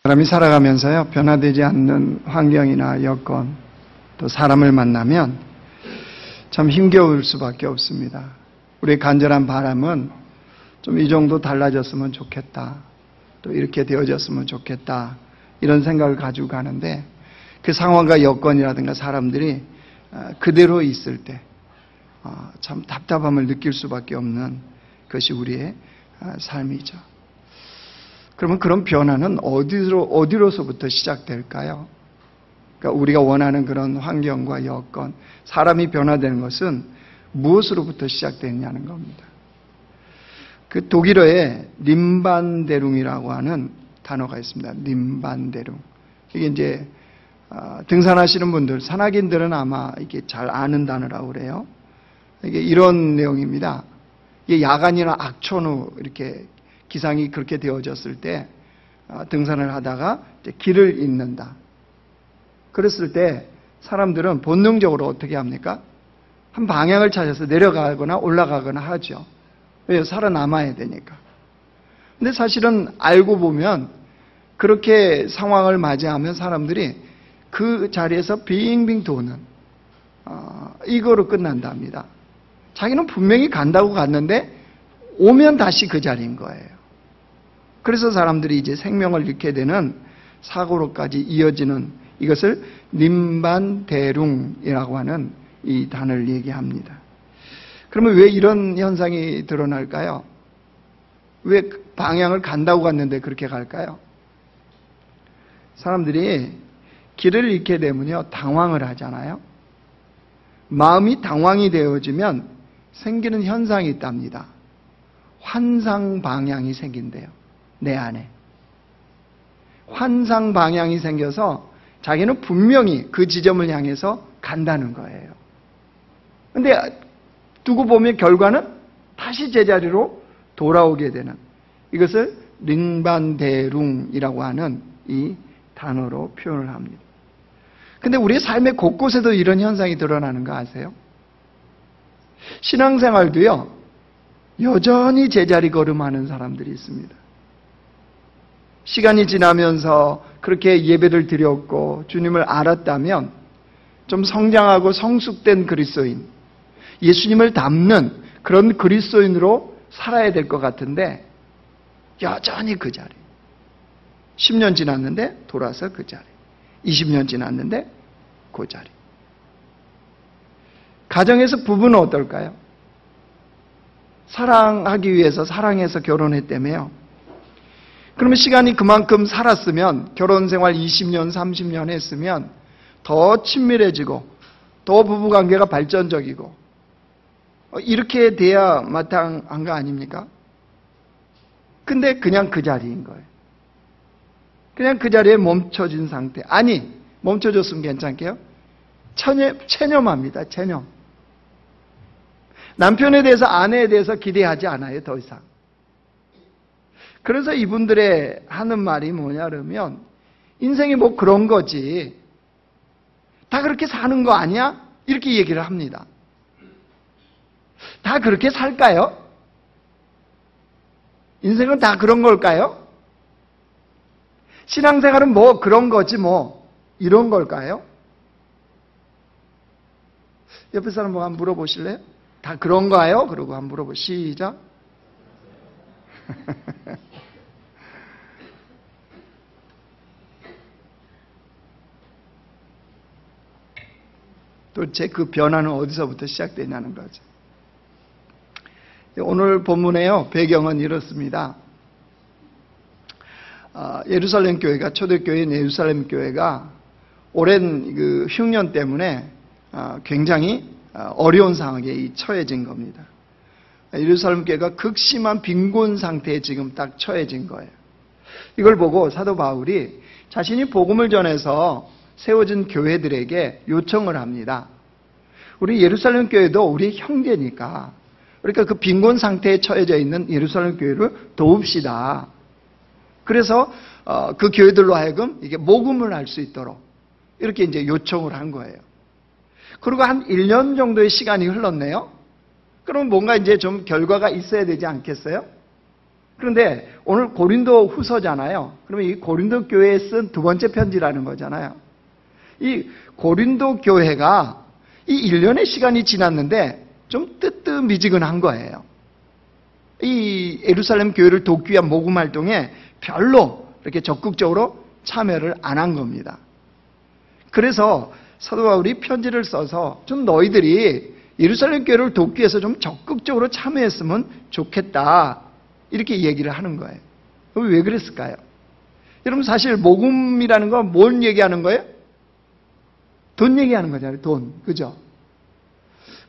사람이 살아가면서요, 변화되지 않는 환경이나 여건, 또 사람을 만나면 참 힘겨울 수밖에 없습니다. 우리의 간절한 바람은 좀 이 정도 달라졌으면 좋겠다, 또 이렇게 되어졌으면 좋겠다, 이런 생각을 가지고 가는데, 그 상황과 여건이라든가 사람들이 그대로 있을 때 참 답답함을 느낄 수밖에 없는 것이 우리의 삶이죠. 그러면 그런 변화는 어디로서부터 시작될까요? 그러니까 우리가 원하는 그런 환경과 여건, 사람이 변화되는 것은 무엇으로부터 시작되느냐는 겁니다. 그 독일어에 림반데룽이라고 하는 단어가 있습니다. 림반데룽. 이게 이제 등산하시는 분들, 산악인들은 아마 이게 잘 아는 단어라고 그래요. 이게 이런 내용입니다. 이게 야간이나 악천 후 이렇게 기상이 그렇게 되어졌을 때 등산을 하다가 이제 길을 잃는다. 그랬을 때 사람들은 본능적으로 어떻게 합니까? 한 방향을 찾아서 내려가거나 올라가거나 하죠. 왜? 살아남아야 되니까. 근데 사실은 알고 보면 그렇게 상황을 맞이하면 사람들이 그 자리에서 빙빙 도는 이거로 끝난답니다. 자기는 분명히 간다고 갔는데 오면 다시 그 자리인 거예요. 그래서 사람들이 이제 생명을 잃게 되는 사고로까지 이어지는 이것을 림반데룽이라고 하는 이 단어를 얘기합니다. 그러면 왜 이런 현상이 드러날까요? 왜 방향을 간다고 갔는데 그렇게 갈까요? 사람들이 길을 잃게 되면요, 당황을 하잖아요. 마음이 당황이 되어지면 생기는 현상이 있답니다. 환상 방향이 생긴대요. 내 안에. 환상 방향이 생겨서 자기는 분명히 그 지점을 향해서 간다는 거예요. 근데 두고 보면 결과는 다시 제자리로 돌아오게 되는, 이것을 림반데룽이라고 하는 이 단어로 표현을 합니다. 근데 우리의 삶의 곳곳에도 이런 현상이 드러나는 거 아세요? 신앙생활도요, 여전히 제자리 걸음하는 사람들이 있습니다. 시간이 지나면서 그렇게 예배를 드렸고 주님을 알았다면 좀 성장하고 성숙된 그리스도인, 예수님을 닮는 그런 그리스도인으로 살아야 될 것 같은데 여전히 그 자리. 10년 지났는데 돌아서 그 자리. 20년 지났는데 그 자리. 가정에서 부부는 어떨까요? 사랑하기 위해서 사랑해서 결혼했다며요. 그러면 시간이 그만큼 살았으면, 결혼 생활 20년, 30년 했으면 더 친밀해지고 더 부부관계가 발전적이고 이렇게 돼야 마땅한 거 아닙니까? 근데 그냥 그 자리인 거예요. 그냥 그 자리에 멈춰진 상태. 아니, 멈춰졌으면 괜찮게요? 체념합니다. 체념. 남편에 대해서, 아내에 대해서 기대하지 않아요, 더 이상. 그래서 이분들의 하는 말이 뭐냐 그러면, 인생이 뭐 그런 거지, 다 그렇게 사는 거 아니야? 이렇게 얘기를 합니다. 다 그렇게 살까요? 인생은 다 그런 걸까요? 신앙생활은 뭐 그런 거지 뭐 이런 걸까요? 옆에 사람 뭐 한번 물어보실래요? 다 그런가요? 그러고 한번 물어보시죠. 도대체 그 변화는 어디서부터 시작되냐는 거죠. 오늘 본문에요, 배경은 이렇습니다. 예루살렘 교회가, 초대교회인 예루살렘 교회가 오랜 그 흉년 때문에 굉장히 어려운 상황에 처해진 겁니다. 예루살렘 교회가 극심한 빈곤 상태에 지금 딱 처해진 거예요. 이걸 보고 사도 바울이 자신이 복음을 전해서 세워진 교회들에게 요청을 합니다. 우리 예루살렘 교회도 우리 형제니까, 그러니까 그 빈곤 상태에 처해져 있는 예루살렘 교회를 도웁시다. 그래서 그 교회들로 하여금 이게 모금을 할 수 있도록 이렇게 이제 요청을 한 거예요. 그리고 한 1년 정도의 시간이 흘렀네요. 그럼 뭔가 이제 좀 결과가 있어야 되지 않겠어요? 그런데 오늘 고린도 후서잖아요. 그러면 이 고린도 교회에 쓴 두 번째 편지라는 거잖아요. 이 고린도 교회가 이 1년의 시간이 지났는데 좀 뜨뜻미지근한 거예요. 이 예루살렘 교회를 돕기 위한 모금 활동에 별로 이렇게 적극적으로 참여를 안 한 겁니다. 그래서 사도 바울이 편지를 써서 좀 너희들이 예루살렘 교회를 돕기 위해서 좀 적극적으로 참여했으면 좋겠다, 이렇게 얘기를 하는 거예요. 왜 그랬을까요? 여러분, 사실 모금이라는 건 뭘 얘기하는 거예요? 돈 얘기하는 거잖아요. 돈. 그죠?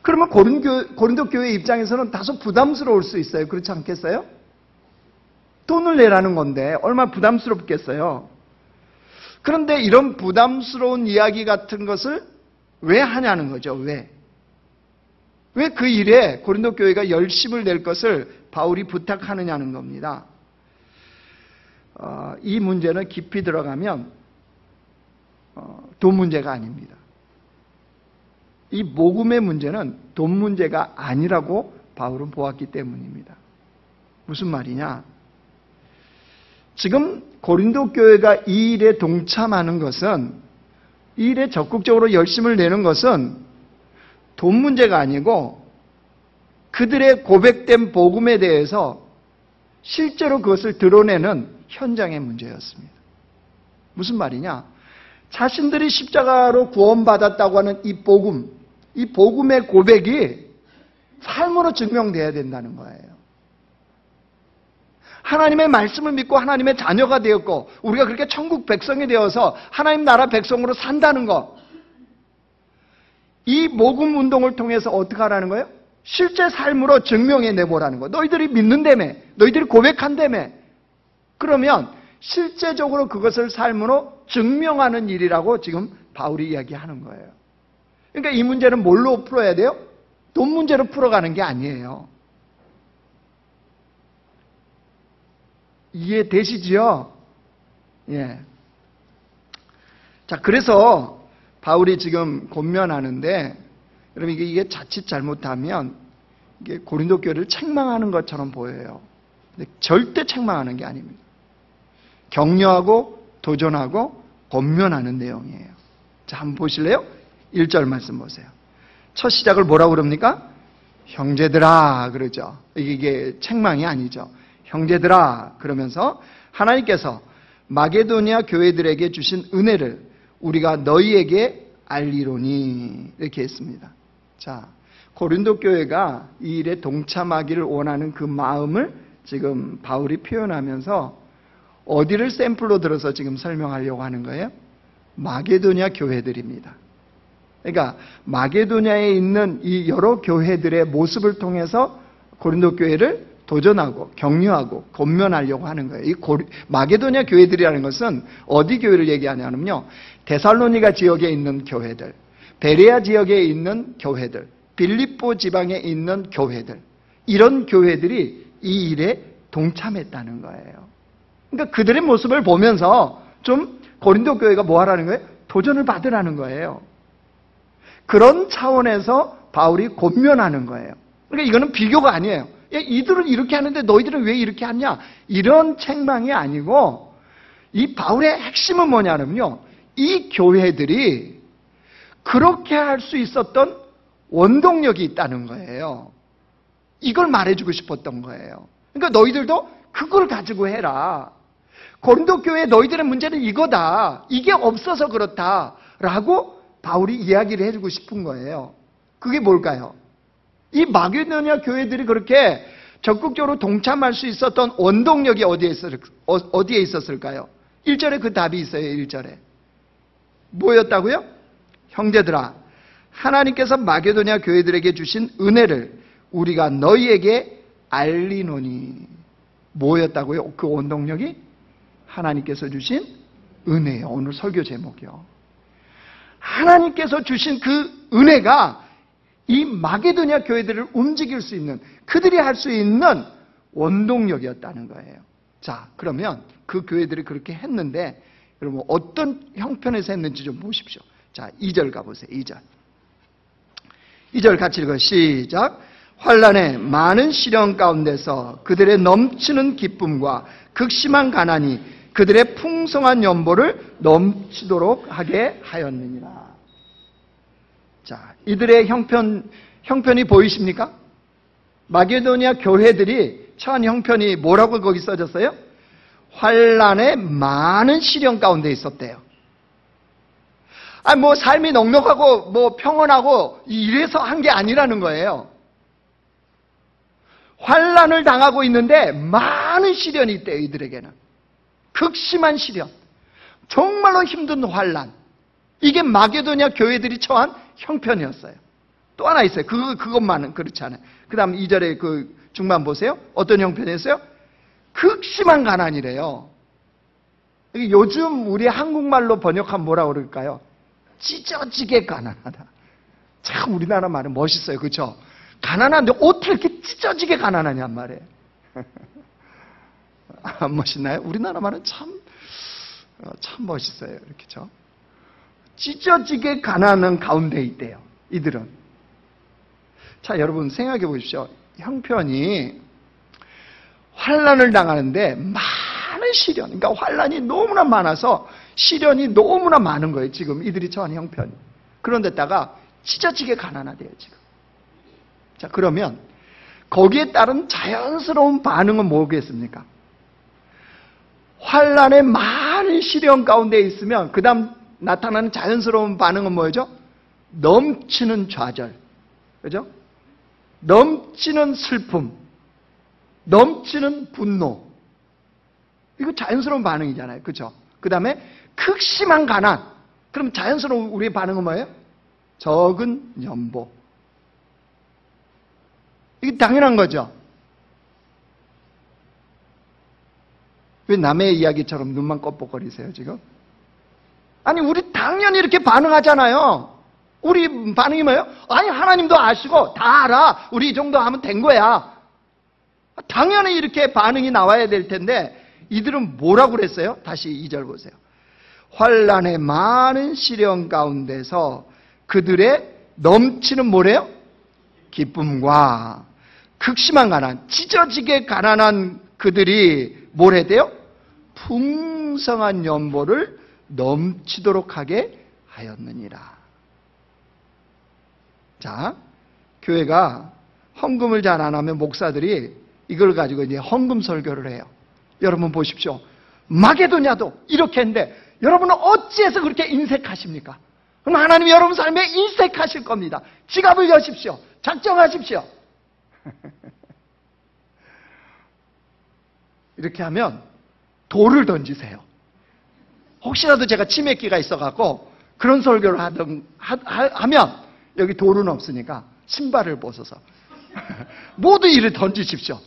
그러면 고린도 교회 입장에서는 다소 부담스러울 수 있어요. 그렇지 않겠어요? 돈을 내라는 건데 얼마나 부담스럽겠어요. 그런데 이런 부담스러운 이야기 같은 것을 왜 하냐는 거죠. 왜 그 일에 고린도 교회가 열심을 낼 것을 바울이 부탁하느냐는 겁니다. 이 문제는 깊이 들어가면 돈 문제가 아닙니다. 이 모금의 문제는 돈 문제가 아니라고 바울은 보았기 때문입니다. 무슨 말이냐? 지금 고린도 교회가 이 일에 동참하는 것은, 이 일에 적극적으로 열심을 내는 것은 돈 문제가 아니고 그들의 고백된 복음에 대해서 실제로 그것을 드러내는 현장의 문제였습니다. 무슨 말이냐? 자신들이 십자가로 구원받았다고 하는 이 복음, 이 복음의 고백이 삶으로 증명돼야 된다는 거예요. 하나님의 말씀을 믿고 하나님의 자녀가 되었고 우리가 그렇게 천국 백성이 되어서 하나님 나라 백성으로 산다는 것, 이 모금 운동을 통해서 어떻게 하라는 거예요? 실제 삶으로 증명해 내보라는 거. 너희들이 믿는다며, 너희들이 고백한다며. 그러면 실제적으로 그것을 삶으로 증명하는 일이라고 지금 바울이 이야기하는 거예요. 그러니까 이 문제는 뭘로 풀어야 돼요? 돈 문제로 풀어가는 게 아니에요. 이해되시지요? 예. 자, 그래서 바울이 지금 권면하는데, 여러분 이게 자칫 잘못하면 이게 고린도 교회를 책망하는 것처럼 보여요. 근데 절대 책망하는 게 아닙니다. 격려하고 도전하고 권면하는 내용이에요. 자, 한번 보실래요? 1절 말씀 보세요. 첫 시작을 뭐라고 그럽니까? 형제들아 그러죠. 이게 책망이 아니죠. 형제들아 그러면서 하나님께서 마게도니아 교회들에게 주신 은혜를 우리가 너희에게 알리로니 이렇게 했습니다. 자, 고린도 교회가 이 일에 동참하기를 원하는 그 마음을 지금 바울이 표현하면서 어디를 샘플로 들어서 지금 설명하려고 하는 거예요? 마게도니아 교회들입니다. 그러니까 마게도니아에 있는 이 여러 교회들의 모습을 통해서 고린도 교회를 도전하고 격려하고 권면하려고 하는 거예요. 이 마게도니아 교회들이라는 것은 어디 교회를 얘기하냐면요, 데살로니가 지역에 있는 교회들, 베레아 지역에 있는 교회들, 빌립보 지방에 있는 교회들, 이런 교회들이 이 일에 동참했다는 거예요. 그러니까 그들의 모습을 보면서 좀 고린도 교회가 뭐 하라는 거예요? 도전을 받으라는 거예요. 그런 차원에서 바울이 권면하는 거예요. 그러니까 이거는 비교가 아니에요. 야, 이들은 이렇게 하는데 너희들은 왜 이렇게 하냐? 이런 책망이 아니고, 이 바울의 핵심은 뭐냐면요, 이 교회들이 그렇게 할 수 있었던 원동력이 있다는 거예요. 이걸 말해주고 싶었던 거예요. 그러니까 너희들도 그걸 가지고 해라. 고린도 교회 너희들의 문제는 이거다. 이게 없어서 그렇다라고 바울이 이야기를 해주고 싶은 거예요. 그게 뭘까요? 이 마게도니아 교회들이 그렇게 적극적으로 동참할 수 있었던 원동력이 어디에 있었을까요? 1절에 그 답이 있어요. 1절에 뭐였다고요? 형제들아, 하나님께서 마게도니아 교회들에게 주신 은혜를 우리가 너희에게 알리노니. 뭐였다고요? 그 원동력이 하나님께서 주신 은혜예요. 오늘 설교 제목이요. 하나님께서 주신 그 은혜가 이 마게도니아 교회들을 움직일 수 있는, 그들이 할 수 있는 원동력이었다는 거예요. 자, 그러면 그 교회들이 그렇게 했는데 여러분 어떤 형편에서 했는지 좀 보십시오. 자, 2절 가보세요. 2절 같이 읽어요. 시작. 환난의 많은 시련 가운데서 그들의 넘치는 기쁨과 극심한 가난이 그들의 풍성한 연보를 넘치도록 하게 하였느니라. 자, 이들의 형편이 보이십니까? 마게도니아 교회들이 처한 형편이 뭐라고 거기 써졌어요? 환난의 많은 시련 가운데 있었대요. 뭐 삶이 넉넉하고 뭐 평온하고 이래서 한 게 아니라는 거예요. 환난을 당하고 있는데 많은 시련이 있대요, 이들에게는. 극심한 시련. 정말로 힘든 환난. 이게 마게도니아 교회들이 처한 형편이었어요. 또 하나 있어요. 그것만은 그렇지 않아요. 그 다음 2절에 그 중반 보세요. 어떤 형편이었어요? 극심한 가난이래요. 요즘 우리 한국말로 번역하면 뭐라고 그럴까요? 찢어지게 가난하다. 참 우리나라 말은 멋있어요. 그렇죠? 가난한데 어떻게 이렇게 찢어지게 가난하냔 말이에요. 안 멋있나요? 우리나라 말은 참 멋있어요. 이렇게죠. 찢어지게 가난한 가운데 있대요. 이들은. 자, 여러분 생각해 보십시오. 형편이 환난을 당하는데 많은 시련, 그러니까 환난이 너무나 많아서 시련이 너무나 많은 거예요. 지금 이들이 처한 형편이. 그런데다가 찢어지게 가난하대요. 지금. 자, 그러면 거기에 따른 자연스러운 반응은 뭐겠습니까? 환난의 많은 시련 가운데 있으면 그 다음 나타나는 자연스러운 반응은 뭐죠? 넘치는 좌절, 그죠? 넘치는 슬픔, 넘치는 분노. 이거 자연스러운 반응이잖아요. 그죠? 그 다음에 극심한 가난. 그럼 자연스러운 우리의 반응은 뭐예요? 적은 연보. 이게 당연한 거죠. 왜 남의 이야기처럼 눈만 껌뻑거리세요, 지금? 아니, 우리 당연히 이렇게 반응하잖아요. 우리 반응이 뭐예요? 아니, 하나님도 아시고 다 알아. 우리 이 정도 하면 된 거야. 당연히 이렇게 반응이 나와야 될 텐데 이들은 뭐라고 그랬어요? 다시 2절 보세요. 환난의 많은 시련 가운데서 그들의 넘치는 뭐래요? 기쁨과 극심한 가난, 찢어지게 가난한 그들이 뭘 해대요? 풍성한 연보를 넘치도록 하게 하였느니라. 자, 교회가 헌금을 잘 안 하면 목사들이 이걸 가지고 이제 헌금 설교를 해요. 여러분 보십시오. 마게도냐도 이렇게 했는데 여러분은 어찌해서 그렇게 인색하십니까? 그럼 하나님이 여러분 삶에 인색하실 겁니다. 지갑을 여십시오. 작정하십시오. 이렇게 하면 돌을 던지세요. 혹시라도 제가 치매기가 있어갖고 그런 설교를 하면 여기 돌은 없으니까 신발을 벗어서 모두 이를 던지십시오.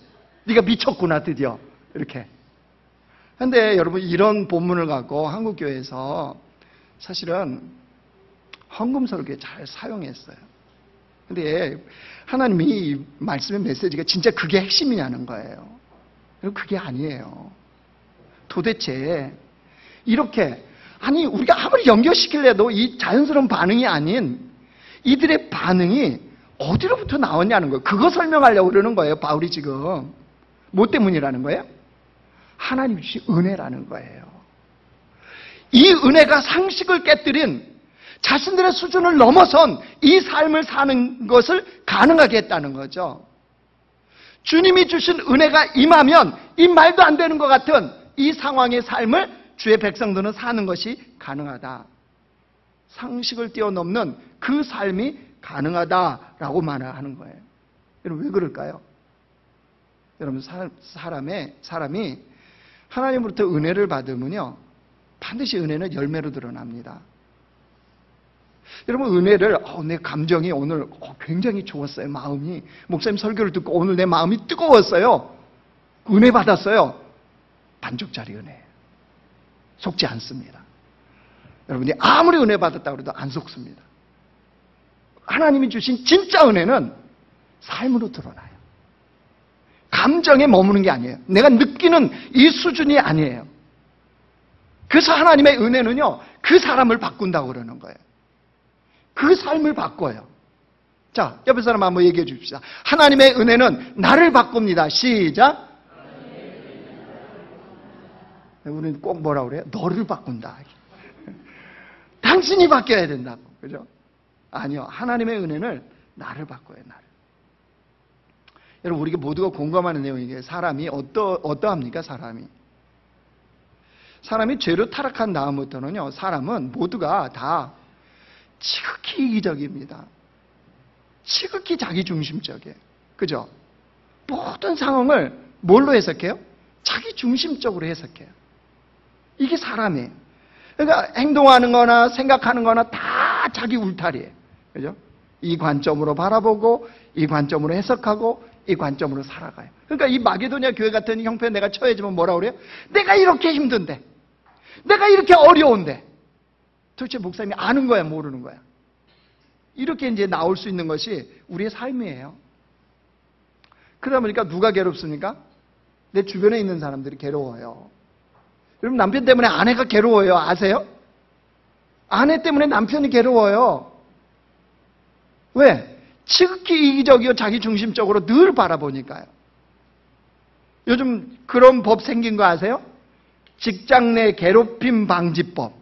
네가 미쳤구나 드디어 이렇게. 그런데 여러분 이런 본문을 갖고 한국교회에서 사실은 헌금 설교에 잘 사용했어요. 근데 하나님이 이 말씀의 메시지가 진짜 그게 핵심이냐는 거예요. 그게 아니에요. 도대체 이렇게 아니 우리가 아무리 연결시키려도 이 자연스러운 반응이 아닌 이들의 반응이 어디로부터 나왔냐는 거예요. 그거 설명하려고 그러는 거예요. 바울이 지금. 뭐 때문이라는 거예요? 하나님 주신 은혜라는 거예요. 이 은혜가 상식을 깨뜨린 자신들의 수준을 넘어선 이 삶을 사는 것을 가능하게 했다는 거죠. 주님이 주신 은혜가 임하면 이 말도 안 되는 것 같은 이 상황의 삶을 주의 백성들은 사는 것이 가능하다. 상식을 뛰어넘는 그 삶이 가능하다라고 말하는 거예요. 여러분 왜 그럴까요? 여러분 사람이 하나님으로부터 은혜를 받으면요 반드시 은혜는 열매로 드러납니다. 여러분 은혜를 내 감정이 오늘 굉장히 좋았어요. 마음이 목사님 설교를 듣고 오늘 내 마음이 뜨거웠어요. 은혜 받았어요. 반쪽짜리 은혜. 속지 않습니다. 여러분이 아무리 은혜 받았다고 해도 안 속습니다. 하나님이 주신 진짜 은혜는 삶으로 드러나요. 감정에 머무는 게 아니에요. 내가 느끼는 이 수준이 아니에요. 그래서 하나님의 은혜는요 그 사람을 바꾼다고 그러는 거예요. 그 삶을 바꿔요. 자, 옆에 사람 한번 얘기해 주십시다. 하나님의 은혜는 나를 바꿉니다. 시작. 우리는 꼭 뭐라 그래요? 너를 바꾼다. 당신이 바뀌어야 된다고. 그죠? 아니요. 하나님의 은혜는 나를 바꿔요. 나를. 여러분, 우리가 모두가 공감하는 내용이에요. 사람이 어떠합니까? 사람이 죄로 타락한 다음부터는요, 사람은 모두가 다 지극히 이기적입니다. 지극히 자기중심적이에요. 그죠? 모든 상황을 뭘로 해석해요? 자기중심적으로 해석해요. 이게 사람이에요. 그러니까 행동하는 거나 생각하는 거나 다 자기 울타리예요. 그죠? 이 관점으로 바라보고, 이 관점으로 해석하고, 이 관점으로 살아가요. 그러니까 이 마게도냐 교회 같은 형편에 내가 처해지면 뭐라 그래요? 내가 이렇게 힘든데, 내가 이렇게 어려운데, 도대체 목사님이 아는 거야, 모르는 거야? 이렇게 이제 나올 수 있는 것이 우리의 삶이에요. 그러다 보니까 누가 괴롭습니까? 내 주변에 있는 사람들이 괴로워요. 여러분, 남편 때문에 아내가 괴로워요. 아세요? 아내 때문에 남편이 괴로워요. 왜? 지극히 이기적이고 자기중심적으로 늘 바라보니까요. 요즘 그런 법 생긴 거 아세요? 직장 내 괴롭힘 방지법.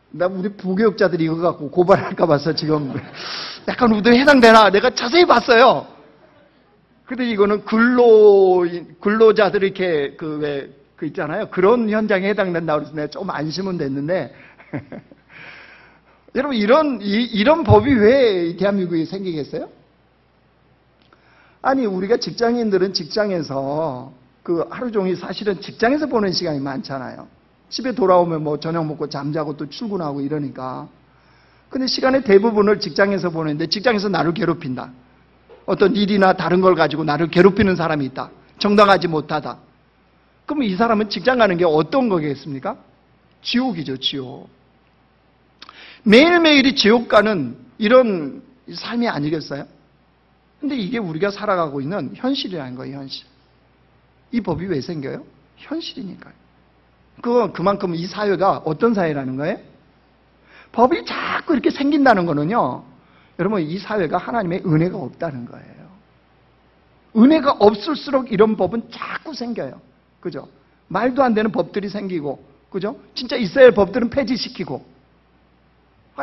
나 우리 부교육자들이 이거 갖고 고발할까 봐서 지금 약간 우리도 해당되나? 내가 자세히 봤어요. 근데 이거는 근로자들이 이렇게 그 있잖아요. 그런 현장에 해당된다고 그래서 내가 조금 안심은 됐는데 여러분, 이런 법이 왜 대한민국에 생기겠어요? 아니, 우리가 직장인들은 직장에서 하루 종일 사실은 직장에서 보낸 시간이 많잖아요. 집에 돌아오면 뭐 저녁 먹고 잠자고 또 출근하고 이러니까. 근데 시간의 대부분을 직장에서 보내는데 직장에서 나를 괴롭힌다. 어떤 일이나 다른 걸 가지고 나를 괴롭히는 사람이 있다. 정당하지 못하다. 그럼 이 사람은 직장 가는 게 어떤 거겠습니까? 지옥이죠, 지옥. 매일매일이 지옥 가는 이런 삶이 아니겠어요? 근데 이게 우리가 살아가고 있는 현실이라는 거예요, 현실. 이 법이 왜 생겨요? 현실이니까요. 그만큼 이 사회가 어떤 사회라는 거예요? 법이 자꾸 이렇게 생긴다는 거는요, 여러분, 이 사회가 하나님의 은혜가 없다는 거예요. 은혜가 없을수록 이런 법은 자꾸 생겨요. 그죠? 말도 안 되는 법들이 생기고, 그죠? 진짜 있어야 할 법들은 폐지시키고.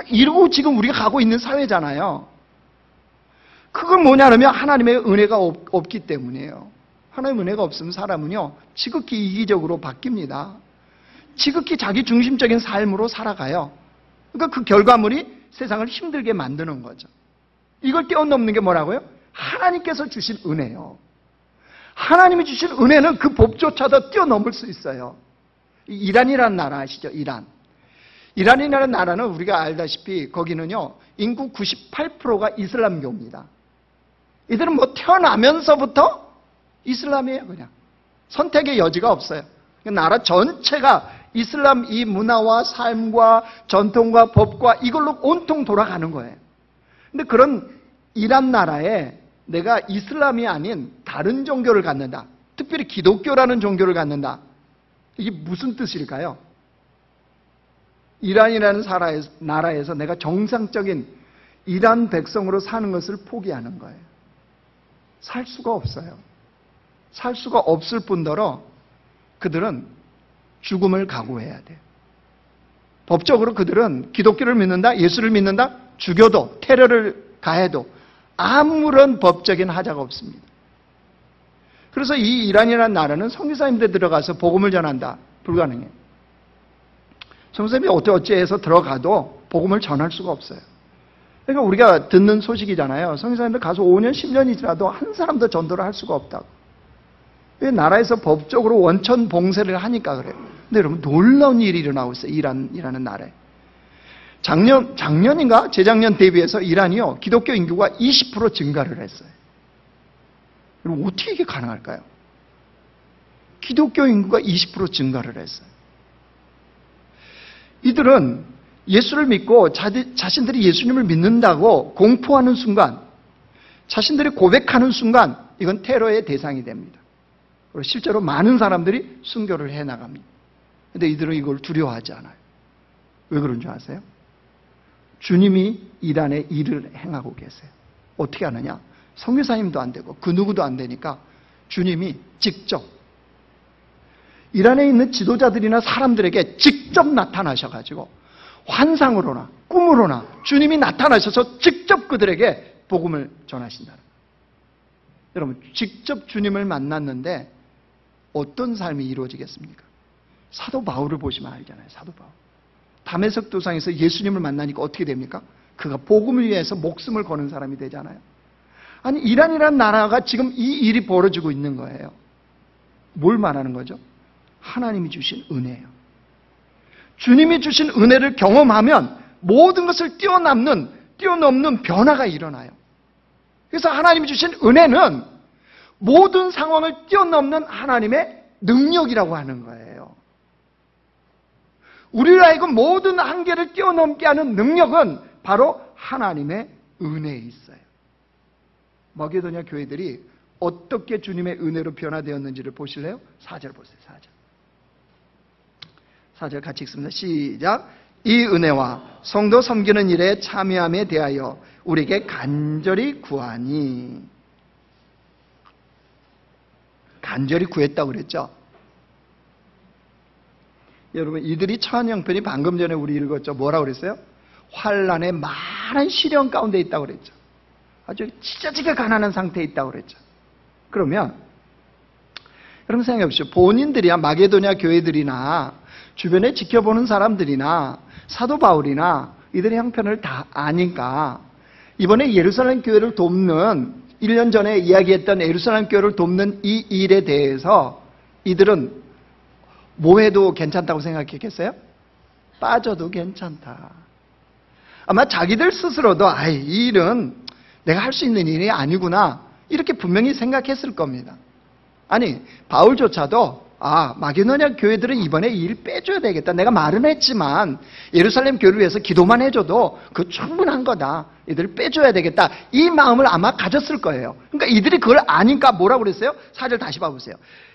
이러고 지금 우리가 가고 있는 사회잖아요. 그건 뭐냐면 하나님의 은혜가 없기 때문이에요. 하나님의 은혜가 없으면 사람은요, 지극히 이기적으로 바뀝니다. 지극히 자기중심적인 삶으로 살아가요. 그러니까 그 결과물이 세상을 힘들게 만드는 거죠. 이걸 뛰어넘는 게 뭐라고요? 하나님께서 주신 은혜요. 하나님이 주신 은혜는 그 법조차도 뛰어넘을 수 있어요. 이란이라는 나라 아시죠? 이란이라는 나라는 우리가 알다시피 거기는요, 인구 98%가 이슬람교입니다. 이들은 뭐 태어나면서부터 이슬람이에요, 그냥. 선택의 여지가 없어요. 나라 전체가 이슬람 이 문화와 삶과 전통과 법과 이걸로 온통 돌아가는 거예요. 근데 그런 이란 나라에 내가 이슬람이 아닌 다른 종교를 갖는다. 특별히 기독교라는 종교를 갖는다. 이게 무슨 뜻일까요? 이란이라는 나라에서 내가 정상적인 이란 백성으로 사는 것을 포기하는 거예요. 살 수가 없어요. 살 수가 없을 뿐더러 그들은 죽음을 각오해야 돼요. 법적으로 그들은 기독교를 믿는다, 예수를 믿는다, 죽여도, 테러를 가해도 아무런 법적인 하자가 없습니다. 그래서 이 이란이라는 나라는 선교사님들 들어가서 복음을 전한다. 불가능해요. 선교사님이 어찌해서 들어가도 복음을 전할 수가 없어요. 그러니까 우리가 듣는 소식이잖아요. 선교사님들 가서 5년, 10년이 지나도 한 사람도 전도를 할 수가 없다고. 왜? 나라에서 법적으로 원천 봉쇄를 하니까 그래요. 근데 여러분, 놀라운 일이 일어나고 있어요. 이란이라는 나라에. 작년인가? 재작년 대비해서 이란이요, 기독교 인구가 20% 증가를 했어요. 여러분, 어떻게 이게 가능할까요? 기독교 인구가 20% 증가를 했어요. 이들은 예수를 믿고 자신들이 예수님을 믿는다고 공포하는 순간, 자신들이 고백하는 순간, 이건 테러의 대상이 됩니다. 그리고 실제로 많은 사람들이 순교를 해나갑니다. 근데 이들은 이걸 두려워하지 않아요. 왜 그런 줄 아세요? 주님이 일 안에 일을 행하고 계세요. 어떻게 하느냐? 선교사님도 안 되고 그 누구도 안 되니까 주님이 직접 일 안에 있는 지도자들이나 사람들에게 직접 나타나셔가지고 환상으로나 꿈으로나 주님이 나타나셔서 직접 그들에게 복음을 전하신다는 거예요. 여러분, 직접 주님을 만났는데 어떤 삶이 이루어지겠습니까? 사도 바울을 보시면 알잖아요. 사도 바울. 다메섹 도상에서 예수님을 만나니까 어떻게 됩니까? 그가 복음을 위해서 목숨을 거는 사람이 되잖아요. 아니, 이란이라는 나라가 지금 이 일이 벌어지고 있는 거예요. 뭘 말하는 거죠? 하나님이 주신 은혜예요. 주님이 주신 은혜를 경험하면 모든 것을 뛰어넘는 변화가 일어나요. 그래서 하나님이 주신 은혜는 모든 상황을 뛰어넘는 하나님의 능력이라고 하는 거예요. 우리를 하여금 모든 한계를 뛰어넘게 하는 능력은 바로 하나님의 은혜에 있어요. 마게도냐 교회들이 어떻게 주님의 은혜로 변화되었는지를 보실래요? 4절 보세요. 4절 같이 읽습니다. 시작. 이 은혜와 성도 섬기는 일에 참여함에 대하여 우리에게 간절히 구하니. 간절히 구했다고 그랬죠. 여러분, 이들이 처한 형편이 방금 전에 우리 읽었죠. 뭐라고 그랬어요? 환난의 많은 시련 가운데 있다고 그랬죠. 아주 찢어지게 가난한 상태에 있다고 그랬죠. 그러면 여러분 생각해 보십시오. 본인들이야 마게도냐 교회들이나 주변에 지켜보는 사람들이나 사도 바울이나 이들의 형편을 다 아니까 이번에 예루살렘 교회를 돕는 1년 전에 이야기했던 예루살렘 교회를 돕는 이 일에 대해서 이들은 뭐 해도 괜찮다고 생각했겠어요? 빠져도 괜찮다. 아마 자기들 스스로도 이 일은 내가 할 수 있는 일이 아니구나 이렇게 분명히 생각했을 겁니다. 아니, 바울조차도 마게도냐 교회들은 이번에 이 일 빼줘야 되겠다. 내가 말은 했지만 예루살렘 교회를 위해서 기도만 해줘도 그 충분한 거다. 이들을 빼줘야 되겠다. 이 마음을 아마 가졌을 거예요. 그러니까 이들이 그걸 아니까 뭐라고 그랬어요? 4절 다시 봐보세요.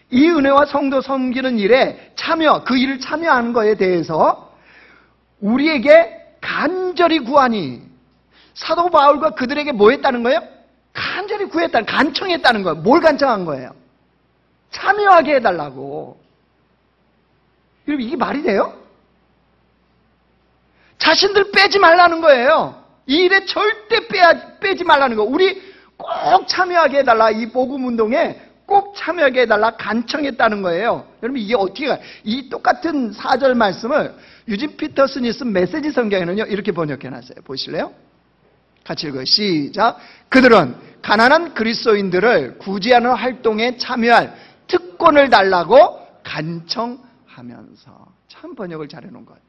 이 은혜와 성도 섬기는 일에 그 일을 참여하는 거에 대해서 우리에게 간절히 구하니. 사도 바울과 그들에게 뭐 했다는 거예요? 간절히 간청했다는 거예요. 뭘 간청한 거예요? 참여하게 해달라고. 여러분, 이게 말이 돼요? 자신들 빼지 말라는 거예요. 이 일에 절대 빼지 말라는 거. 우리 꼭 참여하게 해달라. 이 복음운동에 꼭 참여하게 해달라. 간청했다는 거예요. 여러분, 이게 어떻게, 이 똑같은 4절 말씀을 유진 피터슨이 쓴 메시지 성경에는요, 이렇게 번역해놨어요. 보실래요? 같이 읽어요. 시작. 그들은 가난한 그리스도인들을 구제하는 활동에 참여할 특권을 달라고 간청하면서. 참 번역을 잘해놓은 것 같아요.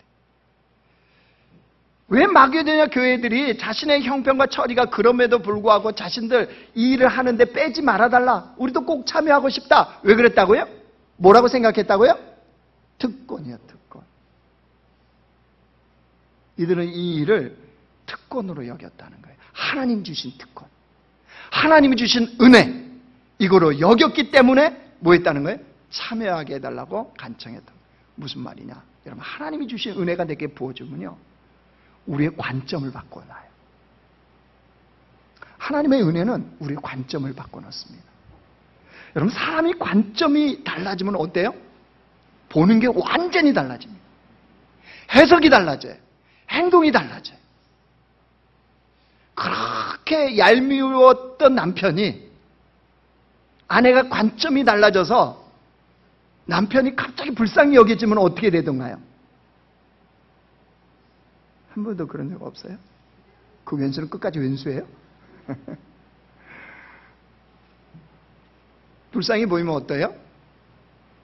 왜 마게도냐 교회들이 자신의 형편과 처리가 그럼에도 불구하고 자신들 이 일을 하는데 빼지 말아달라. 우리도 꼭 참여하고 싶다. 왜 그랬다고요? 뭐라고 생각했다고요? 특권이요, 특권. 이들은 이 일을 특권으로 여겼다는 거예요. 하나님 주신 특권. 하나님이 주신 은혜. 이거로 여겼기 때문에 뭐 했다는 거예요? 참여하게 해달라고 간청했던 거예요. 무슨 말이냐? 여러분, 하나님이 주신 은혜가 내게 부어주면요, 우리의 관점을 바꿔놔요. 하나님의 은혜는 우리의 관점을 바꿔놓습니다. 여러분, 사람이 관점이 달라지면 어때요? 보는 게 완전히 달라집니다. 해석이 달라져요. 행동이 달라져요. 그렇게 얄미웠던 남편이, 아내가 관점이 달라져서 남편이 갑자기 불쌍히 여겨지면 어떻게 되던가요? 한 번도 그런 적 없어요? 그 왼수는 끝까지 왼수예요? 불쌍히 보이면 어때요?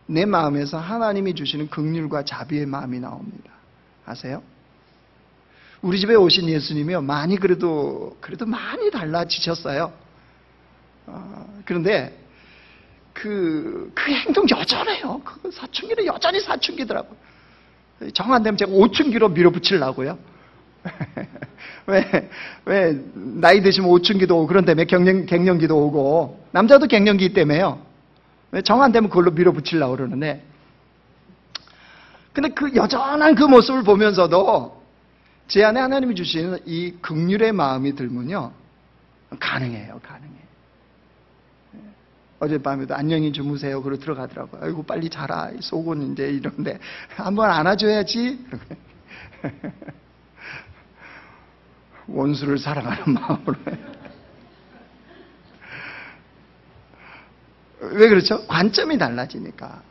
내 마음에서 하나님이 주시는 긍휼과 자비의 마음이 나옵니다. 아세요? 우리 집에 오신 예수님이요, 많이 그래도 많이 달라지셨어요. 그런데 그 행동 여전해요. 그 사춘기는 여전히 사춘기더라고요. 정 안 되면 제가 5춘기로 밀어붙이려고요. 왜 나이 드시면 5춘기도 오고 그런다며, 갱년기도 오고, 남자도 갱년기 때문에요. 정 안 되면 그걸로 밀어붙이려고 그러는데, 근데 그 여전한 그 모습을 보면서도 제 안에 하나님이 주시는 이 긍휼의 마음이 들면요, 가능해요. 어젯밤에도 안녕히 주무세요. 그러고 들어가더라고요. 아이고, 빨리 자라. 속은 이제 이런데. 한번 안아줘야지. 원수를 사랑하는 마음으로. 왜 그렇죠? 관점이 달라지니까.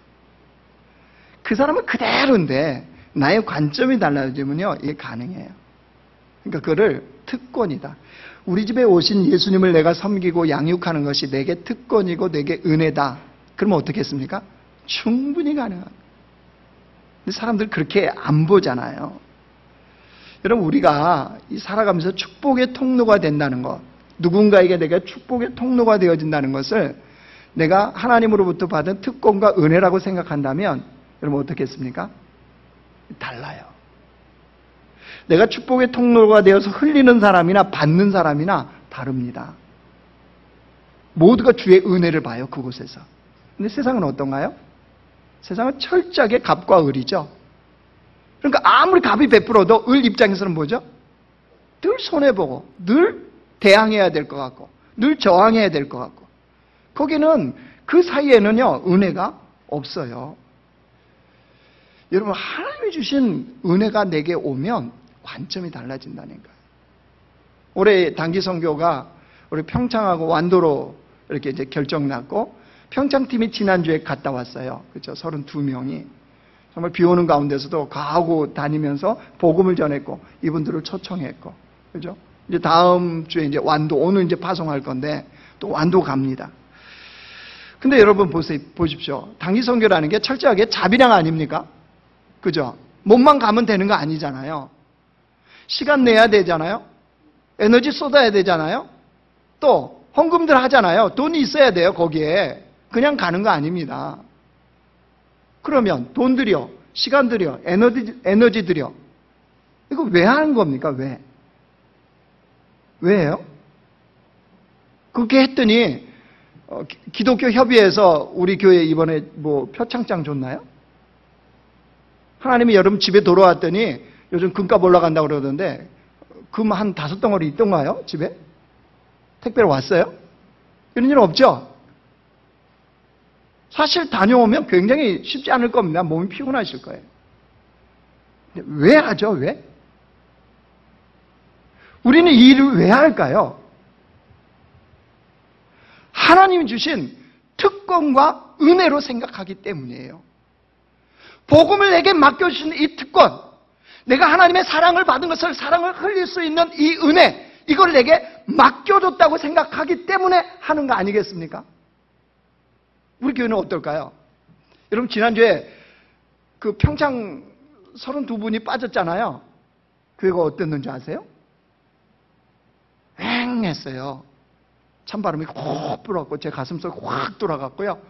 그 사람은 그대로인데 나의 관점이 달라지면요, 이게 가능해요. 그러니까 그거를 특권이다. 우리 집에 오신 예수님을 내가 섬기고 양육하는 것이 내게 특권이고 내게 은혜다. 그러면 어떻겠습니까? 충분히 가능합니다. 근데 사람들 그렇게 안 보잖아요. 여러분, 우리가 살아가면서 축복의 통로가 된다는 것, 누군가에게 내가 축복의 통로가 되어진다는 것을 내가 하나님으로부터 받은 특권과 은혜라고 생각한다면 여러분 어떻겠습니까? 달라요. 내가 축복의 통로가 되어서 흘리는 사람이나 받는 사람이나 다릅니다. 모두가 주의 은혜를 봐요, 그곳에서. 근데 세상은 어떤가요? 세상은 철저하게 갑과 을이죠. 그러니까 아무리 갑이 베풀어도 을 입장에서는 뭐죠? 늘 손해보고 늘 대항해야 될 것 같고 늘 저항해야 될 것 같고, 거기는 그 사이에는요, 은혜가 없어요. 여러분, 하나님이 주신 은혜가 내게 오면 관점이 달라진다니까요. 올해 단기 선교가 우리 평창하고 완도로 이렇게 이제 결정났고, 평창팀이 지난주에 갔다 왔어요. 그렇죠? 32명이. 정말 비 오는 가운데서도 가고 다니면서 복음을 전했고, 이분들을 초청했고, 그죠? 이제 다음 주에 이제 완도, 오늘 이제 파송할 건데, 또 완도 갑니다. 근데 여러분 보십시오. 단기 선교라는 게 철저하게 자비량 아닙니까? 그죠? 몸만 가면 되는 거 아니잖아요. 시간 내야 되잖아요. 에너지 쏟아야 되잖아요. 또 헌금들 하잖아요. 돈이 있어야 돼요, 거기에. 그냥 가는 거 아닙니다. 그러면 돈 들여, 시간 들여, 에너지 들여. 이거 왜 하는 겁니까? 왜? 왜요? 그렇게 했더니 기독교 협의회에서 우리 교회 이번에 뭐 표창장 줬나요? 하나님이 여러분 집에 돌아왔더니 요즘 금값 올라간다고 그러던데 금 한 5덩어리 있던가요? 집에? 택배로 왔어요? 이런 일 없죠? 사실 다녀오면 굉장히 쉽지 않을 겁니다. 몸이 피곤하실 거예요. 근데 왜 하죠? 왜? 우리는 이 일을 왜 할까요? 하나님이 주신 특권과 은혜로 생각하기 때문이에요. 복음을 내게 맡겨주신 이 특권, 내가 하나님의 사랑을 받은 것을, 사랑을 흘릴 수 있는 이 은혜, 이걸 내게 맡겨줬다고 생각하기 때문에 하는 거 아니겠습니까? 우리 교회는 어떨까요? 여러분, 지난주에 그 평창 32분이 빠졌잖아요. 교회가 어땠는지 아세요? 앵했어요. 찬바람이 확 불어갖고 제 가슴속에 확 돌아갔고요.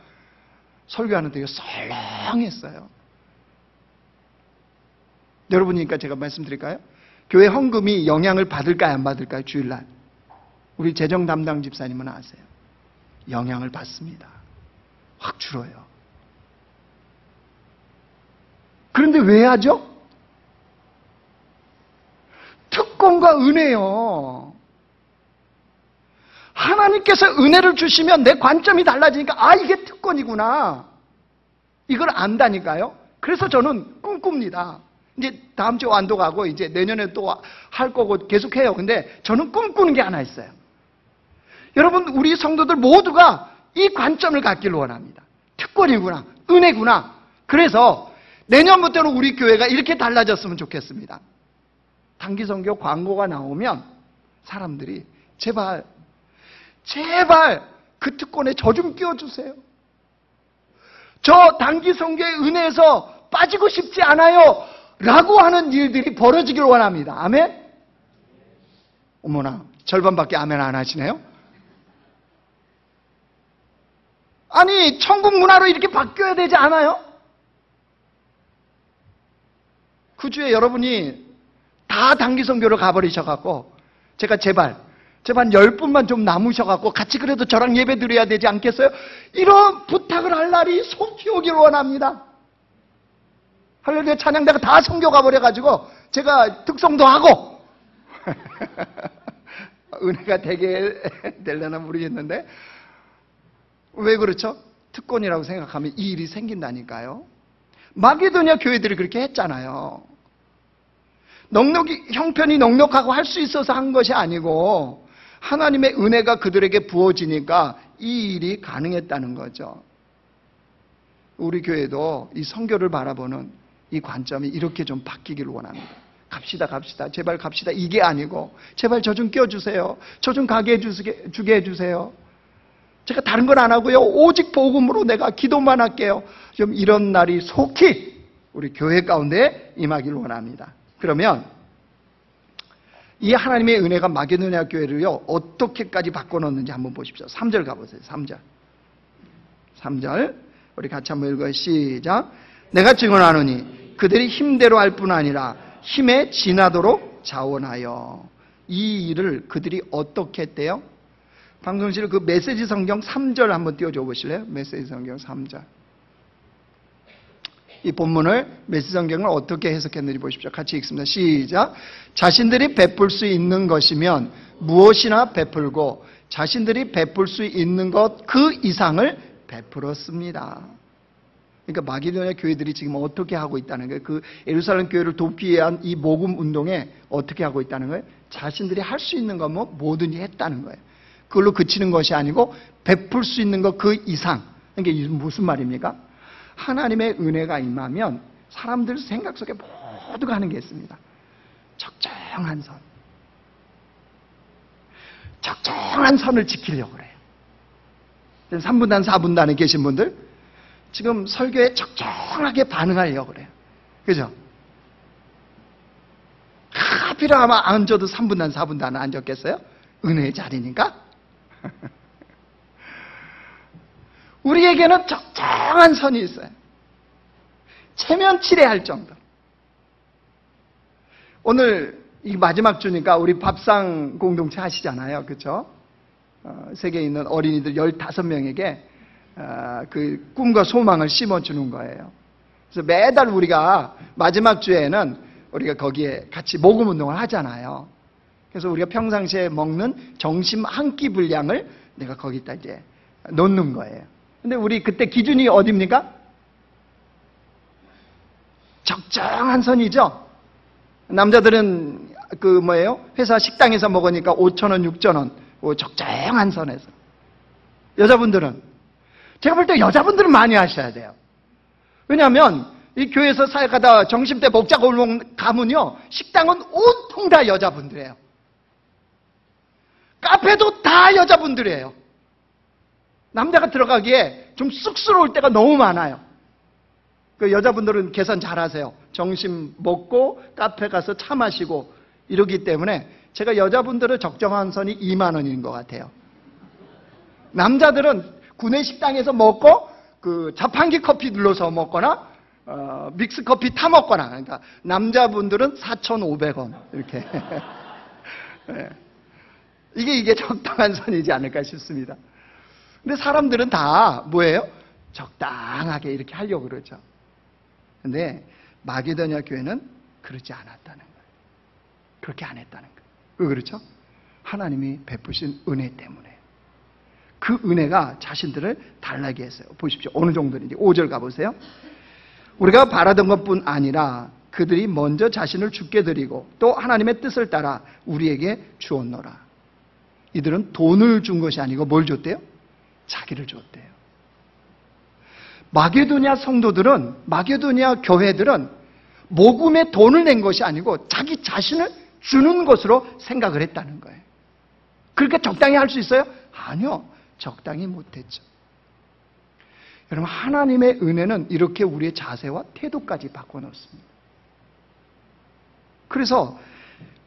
설교하는데 이거 설렁했어요. 여러분이니까 제가 말씀드릴까요? 교회 헌금이 영향을 받을까요, 안 받을까요? 주일날. 우리 재정 담당 집사님은 아세요? 영향을 받습니다. 확 줄어요. 그런데 왜 하죠? 특권과 은혜요. 하나님께서 은혜를 주시면 내 관점이 달라지니까, 아, 이게 특권이구나. 이걸 안다니까요. 그래서 저는 꿈꿉니다. 이제 다음 주에 완도 가고 이제 내년에 또 할 거고 계속 해요. 근데 저는 꿈꾸는 게 하나 있어요. 여러분, 우리 성도들 모두가 이 관점을 갖기를 원합니다. 특권이구나, 은혜구나. 그래서 내년부터는 우리 교회가 이렇게 달라졌으면 좋겠습니다. 단기 선교 광고가 나오면 사람들이 제발 그 특권에 저 좀 끼워주세요. 저 단기 선교의 은혜에서 빠지고 싶지 않아요. 라고 하는 일들이 벌어지길 원합니다. 아멘? 어머나, 절반밖에 아멘 안 하시네요? 아니, 천국 문화로 이렇게 바뀌어야 되지 않아요? 그 주에 여러분이 다 단기 선교로 가버리셔갖고 제가 제발 10분만 좀 남으셔갖고 같이 그래도 저랑 예배 드려야 되지 않겠어요? 이런 부탁을 할 날이 속히 오길 원합니다. 할렐루야 찬양대가 다 선교 가버려가지고 제가 특송도 하고 은혜가 되게 되려나 모르겠는데 왜 그렇죠? 특권이라고 생각하면 이 일이 생긴다니까요. 마게도냐 교회들이 그렇게 했잖아요. 형편이 넉넉하고 할 수 있어서 한 것이 아니고 하나님의 은혜가 그들에게 부어지니까 이 일이 가능했다는 거죠. 우리 교회도 이 선교를 바라보는 이 관점이 이렇게 좀 바뀌기를 원합니다. 갑시다. 제발 갑시다. 이게 아니고 제발 저 좀 껴주세요. 저 좀 가게 주게 해주세요. 제가 다른 건 안 하고요. 오직 복음으로 내가 기도만 할게요. 좀 이런 날이 속히 우리 교회 가운데 임하기를 원합니다. 그러면 이 하나님의 은혜가 마게도냐 교회를요 어떻게까지 바꿔놓는지 한번 보십시오. 3절 가보세요. 3절 우리 같이 한번 읽어요. 시작. 내가 증언하노니 그들이 힘대로 할 뿐 아니라 힘에 지나도록 자원하여. 이 일을 그들이 어떻게 했대요? 방송실 그 메시지 성경 3절 한번 띄워줘 보실래요? 메시지 성경 3절. 이 본문을 메시지 성경을 어떻게 해석했는지 보십시오. 같이 읽습니다. 시작. 자신들이 베풀 수 있는 것이면 무엇이나 베풀고 자신들이 베풀 수 있는 것 그 이상을 베풀었습니다. 그러니까 마게도냐 교회들이 지금 어떻게 하고 있다는 거예요? 그 예루살렘 교회를 돕기 위한 이 모금 운동에 어떻게 하고 있다는 거예요? 자신들이 할 수 있는 거 뭐 뭐든지 했다는 거예요. 그걸로 그치는 것이 아니고 베풀 수 있는 것 그 이상. 그러니까 이게 무슨 말입니까? 하나님의 은혜가 임하면 사람들 생각 속에 모두가 하는 게 있습니다. 적정한 선. 적정한 선을 지키려고 그래요. 3분단, 4분단에 계신 분들 지금 설교에 적정하게 반응하려고 그래요. 그죠? 하필 아마 앉아도 3분단, 4분단은 앉았겠어요? 은혜의 자리니까? 우리에게는 적정한 선이 있어요. 체면치레할 정도. 오늘 이 마지막 주니까 우리 밥상 공동체 하시잖아요. 그렇죠? 세계에 있는 어린이들 15명에게 그 꿈과 소망을 심어주는 거예요. 그래서 매달 우리가 마지막 주에는 우리가 거기에 같이 모금 운동을 하잖아요. 그래서 우리가 평상시에 먹는 점심 한 끼 분량을 내가 거기다 이제 놓는 거예요. 근데 우리 그때 기준이 어디입니까? 적정한 선이죠. 남자들은 그 뭐예요? 회사 식당에서 먹으니까 5,000원, 6,000원 적정한 선에서. 여자분들은 제가 볼 때 여자분들은 많이 하셔야 돼요. 왜냐하면 이 교회에서 사역하다 점심때 먹자고 가면요 식당은 온통 다 여자분들이에요. 카페도 다 여자분들이에요. 남자가 들어가기에 좀 쑥스러울 때가 너무 많아요. 그 여자분들은 계산 잘하세요. 점심 먹고 카페 가서 차 마시고 이러기 때문에 제가 여자분들은 적정한 선이 2만 원인 것 같아요. 남자들은 구내식당에서 먹고 그 자판기 커피 눌러서 먹거나 믹스 커피 타 먹거나. 그러니까 남자분들은 4,500원 이렇게. 네. 이게 적당한 선이지 않을까 싶습니다. 근데 사람들은 다 뭐예요? 적당하게 이렇게 하려고 그러죠. 근데 마게도냐 교회는 그렇지 않았다는 거예요. 그렇게 안 했다는 거예요. 왜 그렇죠? 하나님이 베푸신 은혜 때문에. 그 은혜가 자신들을 달라게 했어요. 보십시오. 어느 정도인지 5절 가보세요. 우리가 바라던 것뿐 아니라 그들이 먼저 자신을 주께 드리고 또 하나님의 뜻을 따라 우리에게 주었노라. 이들은 돈을 준 것이 아니고 뭘 줬대요? 자기를 줬대요. 마게도냐 성도들은, 마게도냐 교회들은 모금에 돈을 낸 것이 아니고 자기 자신을 주는 것으로 생각을 했다는 거예요. 그러니까 적당히 할 수 있어요? 아니요. 적당히 못했죠. 여러분, 하나님의 은혜는 이렇게 우리의 자세와 태도까지 바꿔놓습니다. 그래서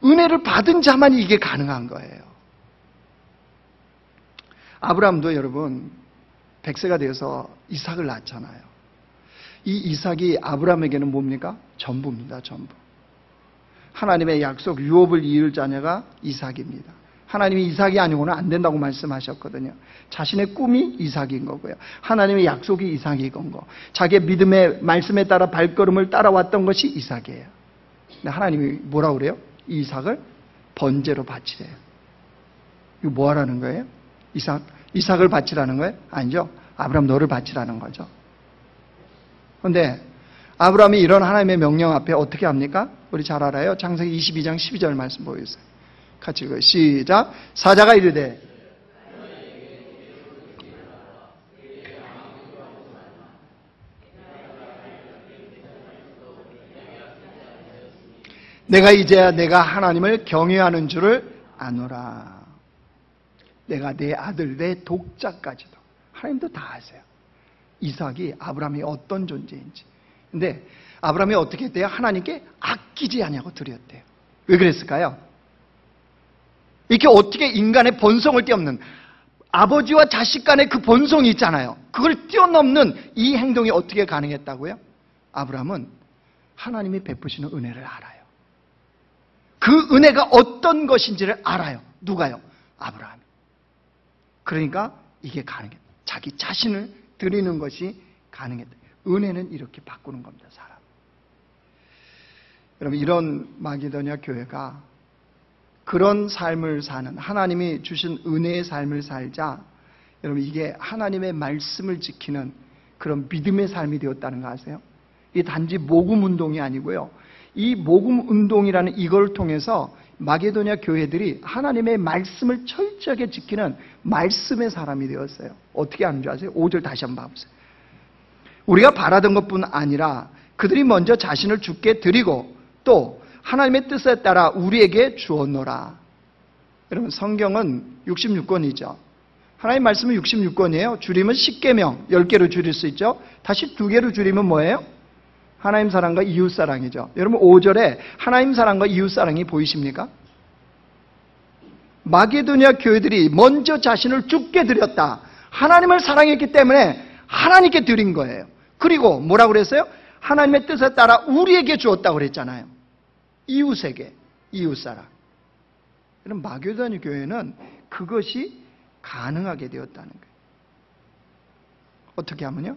은혜를 받은 자만 이게 가능한 거예요. 아브라함도 여러분 100세가 되어서 이삭을 낳잖아요. 이 이삭이 아브라함에게는 뭡니까? 전부입니다. 전부. 하나님의 약속 유업을 이을 자녀가 이삭입니다. 하나님이 이삭이 아니고는 안 된다고 말씀하셨거든요. 자신의 꿈이 이삭인 거고요. 하나님의 약속이 이삭인 거. 자기의 믿음의 말씀에 따라 발걸음을 따라왔던 것이 이삭이에요. 근데 하나님이 뭐라고 그래요? 이삭을 번제로 바치래요. 이거 뭐 하라는 거예요? 이삭을 바치라는 거예요? 아니죠. 아브라함 너를 바치라는 거죠. 그런데 아브라함이 이런 하나님의 명령 앞에 어떻게 합니까? 우리 잘 알아요. 창세기 22장 12절 말씀 보여주세요. 같이 읽어요. 시작. 사자가 이르되 내가 이제야 내가 하나님을 경외하는 줄을 아노라. 내가 내 아들 내 독자까지도. 하나님도 다 아세요. 이삭이 아브라함이 어떤 존재인지. 근데 아브라함이 어떻게 했대요? 하나님께 아끼지 아니하고 드렸대요. 왜 그랬을까요? 이렇게 어떻게 인간의 본성을 뛰어넘는, 아버지와 자식 간의 그 본성이 있잖아요. 그걸 뛰어넘는 이 행동이 어떻게 가능했다고요? 아브라함은 하나님이 베푸시는 은혜를 알아요. 그 은혜가 어떤 것인지를 알아요. 누가요? 아브라함이. 그러니까 이게 가능했다. 자기 자신을 드리는 것이 가능했다. 은혜는 이렇게 바꾸는 겁니다, 사람. 여러분, 이런 마게도냐 교회가 그런 삶을 사는, 하나님이 주신 은혜의 삶을 살자, 여러분, 이게 하나님의 말씀을 지키는 그런 믿음의 삶이 되었다는 거 아세요? 이게 단지 모금 운동이 아니고요. 이 모금 운동이라는 이걸 통해서 마게도냐 교회들이 하나님의 말씀을 철저하게 지키는 말씀의 사람이 되었어요. 어떻게 하는 줄 아세요? 5절 다시 한번 봐보세요. 우리가 바라던 것뿐 아니라 그들이 먼저 자신을 주께 드리고 또 하나님의 뜻에 따라 우리에게 주었노라. 여러분, 성경은 66권이죠. 하나님 말씀은 66권이에요. 줄이면 10계명, 10개로 줄일 수 있죠. 다시 2개로 줄이면 뭐예요? 하나님 사랑과 이웃 사랑이죠. 여러분, 5절에 하나님 사랑과 이웃 사랑이 보이십니까? 마게도냐 교회들이 먼저 자신을 주께 드렸다. 하나님을 사랑했기 때문에 하나님께 드린 거예요. 그리고 뭐라고 그랬어요? 하나님의 뜻에 따라 우리에게 주었다고 그랬잖아요. 이웃에게, 이웃사랑. 이런 마게도냐 교회는 그것이 가능하게 되었다는 거예요. 어떻게 하면요?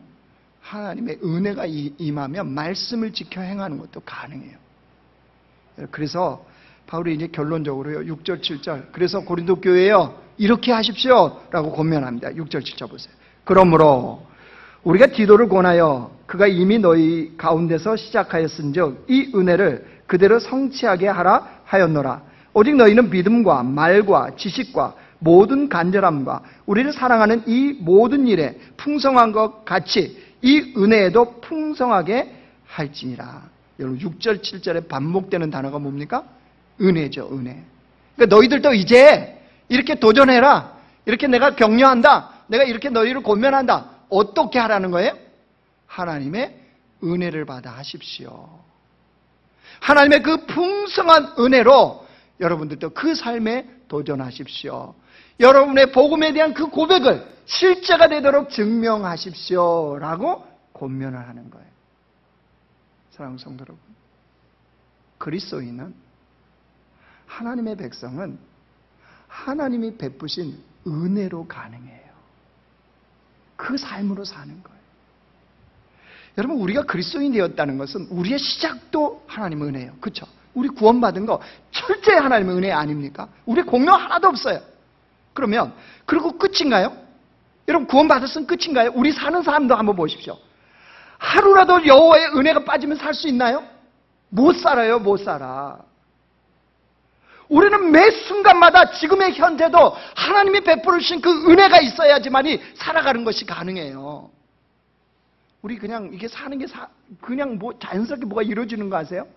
하나님의 은혜가 임하면 말씀을 지켜 행하는 것도 가능해요. 그래서 바울이 이제 결론적으로요, 6절, 7절. 그래서 고린도 교회요, 이렇게 하십시오 라고 권면합니다. 6절, 7절 보세요. 그러므로 우리가 디도를 권하여 그가 이미 너희 가운데서 시작하였은즉 이 은혜를 그대로 성취하게 하라 하였노라. 오직 너희는 믿음과 말과 지식과 모든 간절함과 우리를 사랑하는 이 모든 일에 풍성한 것 같이 이 은혜에도 풍성하게 할지니라. 여러분, 6절, 7절에 반복되는 단어가 뭡니까? 은혜죠, 은혜. 그러니까 너희들도 이제 이렇게 도전해라. 이렇게 내가 격려한다. 내가 이렇게 너희를 권면한다. 어떻게 하라는 거예요? 하나님의 은혜를 받아 하십시오. 하나님의 그 풍성한 은혜로 여러분들도 그 삶에 도전하십시오. 여러분의 복음에 대한 그 고백을 실제가 되도록 증명하십시오 라고 권면을 하는 거예요. 사랑하는 성도 여러분, 그리스도인은, 하나님의 백성은 하나님이 베푸신 은혜로 가능해요. 그 삶으로 사는 거예요. 여러분, 우리가 그리스도인이 되었다는 것은 우리의 시작도 하나님의 은혜예요. 그렇죠? 우리 구원받은 거 철저히 하나님의 은혜 아닙니까? 우리 공로 하나도 없어요. 그러면 그리고 끝인가요? 여러분, 구원받았으면 끝인가요? 우리 사는 사람도 한번 보십시오. 하루라도 여호와의 은혜가 빠지면 살 수 있나요? 못 살아요. 못 살아. 우리는 매 순간마다 지금의 현재도 하나님이 베풀으신 그 은혜가 있어야지만이 살아가는 것이 가능해요. 우리 그냥 이게 사는 게 그냥 뭐 자연스럽게 뭐가 이루어지는 거 아세요?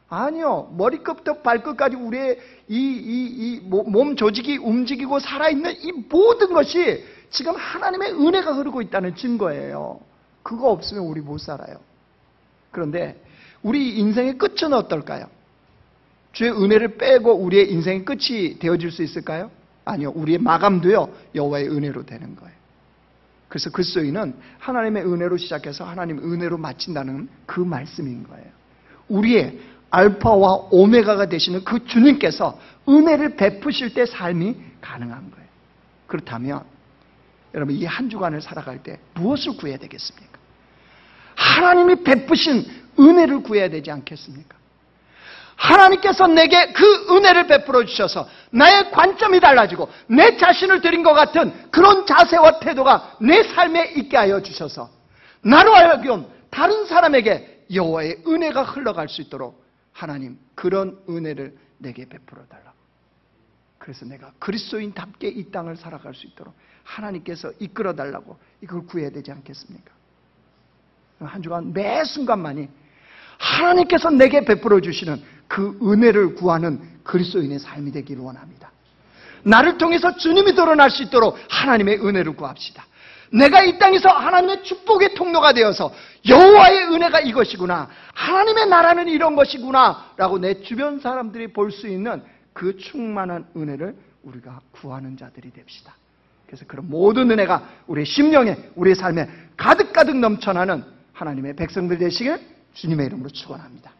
아니요. 머리끝부터 발끝까지 우리의 몸 조직이 움직이고 살아있는 이 모든 것이 지금 하나님의 은혜가 흐르고 있다는 증거예요. 그거 없으면 우리 못 살아요. 그런데 우리 인생의 끝은 어떨까요? 주의 은혜를 빼고 우리의 인생의 끝이 되어질 수 있을까요? 아니요. 우리의 마감도요, 여호와의 은혜로 되는 거예요. 그래서 그리스도인은 하나님의 은혜로 시작해서 하나님의 은혜로 마친다는 그 말씀인 거예요. 우리의 알파와 오메가가 되시는 그 주님께서 은혜를 베푸실 때 삶이 가능한 거예요. 그렇다면 여러분 이 한 주간을 살아갈 때 무엇을 구해야 되겠습니까? 하나님이 베푸신 은혜를 구해야 되지 않겠습니까? 하나님께서 내게 그 은혜를 베풀어 주셔서 나의 관점이 달라지고 내 자신을 드린 것 같은 그런 자세와 태도가 내 삶에 있게 하여 주셔서 나로 하여금 다른 사람에게 여호와의 은혜가 흘러갈 수 있도록 하나님 그런 은혜를 내게 베풀어 달라고. 그래서 내가 그리스도인답게 이 땅을 살아갈 수 있도록 하나님께서 이끌어 달라고 이걸 구해야 되지 않겠습니까? 한 주간 매 순간만이 하나님께서 내게 베풀어 주시는 그 은혜를 구하는 그리스도인의 삶이 되기를 원합니다. 나를 통해서 주님이 드러날 수 있도록 하나님의 은혜를 구합시다. 내가 이 땅에서 하나님의 축복의 통로가 되어서 여호와의 은혜가 이것이구나, 하나님의 나라는 이런 것이구나 라고 내 주변 사람들이 볼 수 있는 그 충만한 은혜를 우리가 구하는 자들이 됩시다. 그래서 그런 모든 은혜가 우리의 심령에, 우리의 삶에 가득가득 넘쳐나는 하나님의 백성들 되시길 주님의 이름으로 축원합니다.